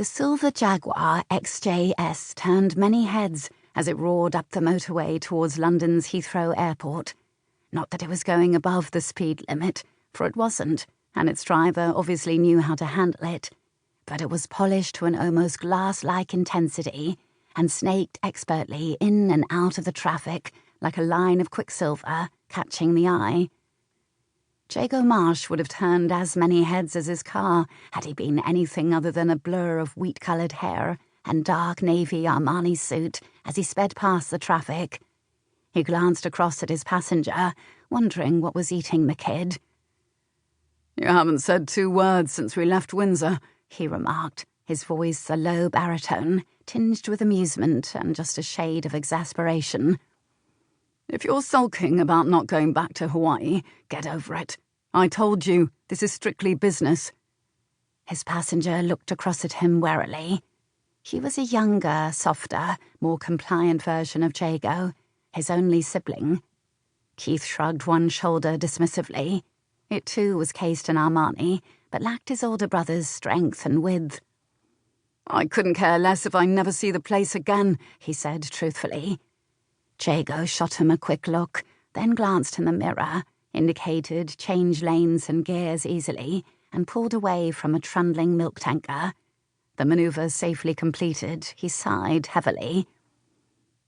The silver Jaguar XJS turned many heads as it roared up the motorway towards London's Heathrow Airport. Not that it was going above the speed limit, for it wasn't, and its driver obviously knew how to handle it. But it was polished to an almost glass-like intensity and snaked expertly in and out of the traffic like a line of quicksilver, catching the eye. Jago Marsh would have turned as many heads as his car had he been anything other than a blur of wheat-coloured hair and dark navy Armani suit as he sped past the traffic. He glanced across at his passenger, wondering what was eating the kid. "You haven't said 2 words since we left Windsor," he remarked, his voice a low baritone, tinged with amusement and just a shade of exasperation. "If you're sulking about not going back to Hawaii, get over it. I told you, this is strictly business." His passenger looked across at him warily. He was a younger, softer, more compliant version of Jago, his only sibling. Keith shrugged one shoulder dismissively. It too was cased in Armani, but lacked his older brother's strength and width. "I couldn't care less if I never see the place again," he said truthfully. Jago shot him a quick look, then glanced in the mirror, indicated change lanes and gears easily, and pulled away from a trundling milk tanker. The manoeuvre safely completed, he sighed heavily.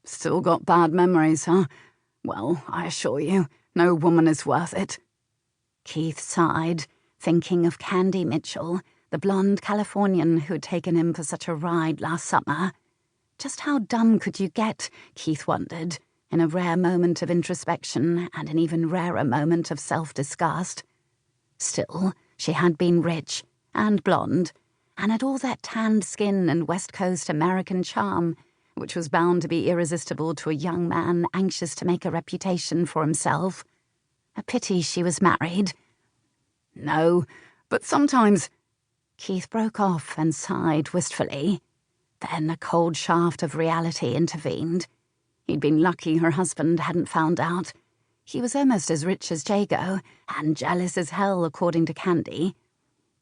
"Still got bad memories, huh? Well, I assure you, no woman is worth it." Keith sighed, thinking of Candy Mitchell, the blonde Californian who'd taken him for such a ride last summer. Just how dumb could you get, Keith wondered, in a rare moment of introspection and an even rarer moment of self-disgust. Still, she had been rich and blonde, and had all that tanned skin and West Coast American charm, which was bound to be irresistible to a young man anxious to make a reputation for himself. A pity she was married. "No, but sometimes—" Keith broke off and sighed wistfully. Then a cold shaft of reality intervened. He'd been lucky her husband hadn't found out. He was almost as rich as Jago, and jealous as hell according to Candy.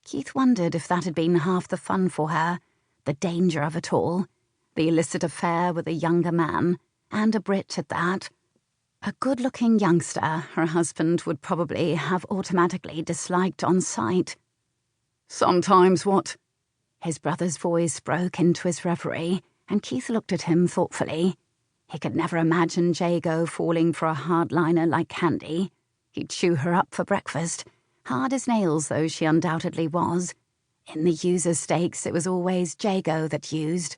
Keith wondered if that had been half the fun for her, the danger of it all, the illicit affair with a younger man, and a Brit at that. A good-looking youngster her husband would probably have automatically disliked on sight. "Sometimes what?" His brother's voice broke into his reverie, and Keith looked at him thoughtfully. He could never imagine Jago falling for a hardliner like Candy. He'd chew her up for breakfast, hard as nails though she undoubtedly was. In the user stakes, it was always Jago that used.